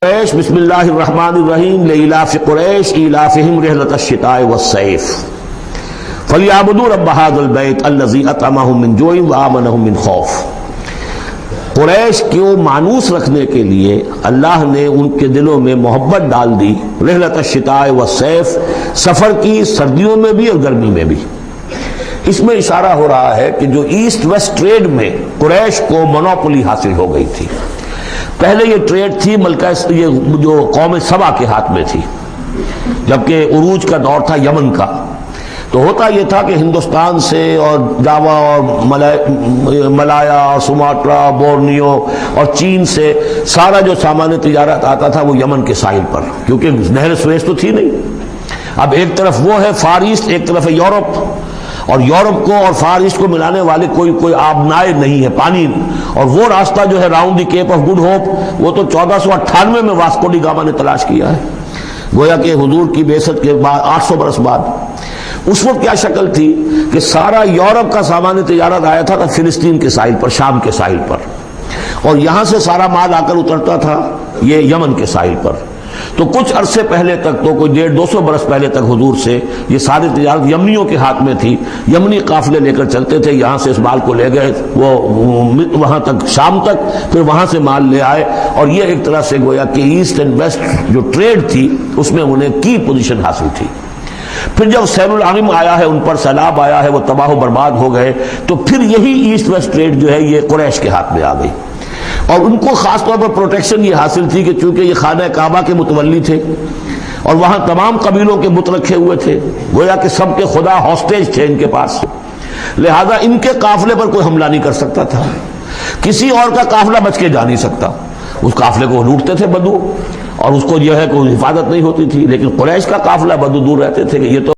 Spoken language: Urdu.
بسم اللہ الرحمن الرحیم لإلاف قریش إلافهم رحلة الشتاء والصيف فليعبدوا رب هذا البيت الذي أطعمهم من جوع وآمنهم من خوف۔ قریش کو مانوس رکھنے کے لیے اللہ نے ان کے دلوں میں محبت ڈال دی، رحلۃ الشتاء والصيف، سفر کی سردیوں میں بھی اور گرمی میں بھی۔ اس میں اشارہ ہو رہا ہے کہ جو ایسٹ ویسٹ ٹریڈ میں قریش کو مونوپولی حاصل ہو گئی تھی۔ پہلے یہ ٹریڈ تھی ملکہ یہ جو قوم سبا کے ہاتھ میں تھی، جبکہ عروج کا دور تھا یمن کا۔ تو ہوتا یہ تھا کہ ہندوستان سے اور جاوا اور ملایا اور سماٹرا، بورنیو اور چین سے سارا جو سامان تجارت آتا تھا وہ یمن کے ساحل پر، کیونکہ نہر سویس تو تھی نہیں۔ اب ایک طرف وہ ہے فار ایسٹ، ایک طرف ہے یورپ، اور یورپ کو اور فار ایسٹ کو ملانے والے کوئی آبنائے نہیں ہے، پانی۔ اور وہ راستہ جو ہے round the cape of good hope, وہ تو 1498 میں واسکو ڈی گاما نے تلاش کیا ہے، گویا کہ حضور کی بعثت کے بعد 800 برس بعد۔ اس وقت کیا شکل تھی کہ سارا یورپ کا سامان تجارت آیا تھا فلسطین کے ساحل پر، شام کے ساحل پر، اور یہاں سے سارا مال آ کر اترتا تھا یہ یمن کے ساحل پر۔ تو کچھ عرصے پہلے تک، تو کوئی 150-200 برس پہلے تک حضور سے یہ ساری تجارت یمنیوں کے ہاتھ میں تھی۔ یمنی قافلے لے کر چلتے تھے، یہاں سے اس مال کو لے گئے وہ وہاں تک شام تک، پھر وہاں سے مال لے آئے، اور یہ ایک طرح سے گویا کہ ایسٹ اینڈ ویسٹ جو ٹریڈ تھی اس میں انہیں کی پوزیشن حاصل تھی۔ پھر جب سیل العالم آیا ہے، ان پر سیلاب آیا ہے، وہ تباہ و برباد ہو گئے، تو پھر یہی ایسٹ ویسٹ ٹریڈ جو ہے یہ قریش کے ہاتھ میں آ گئی۔ اور ان کو خاص طور پر پروٹیکشن یہ حاصل تھی کہ چونکہ یہ خانہ کعبہ کے متولی تھے اور وہاں تمام قبیلوں کے بت رکھے ہوئے تھے، گویا کہ سب کے خدا ہاسٹیج تھے ان کے پاس، لہذا ان کے قافلے پر کوئی حملہ نہیں کر سکتا تھا، کسی اور کا قافلہ بچ کے جا نہیں سکتا۔ اس قافلے کو لوٹتے تھے بدو، اور اس کو جو ہے کوئی حفاظت نہیں ہوتی تھی، لیکن قریش کا قافلہ بدو دور رہتے تھے کہ یہ تو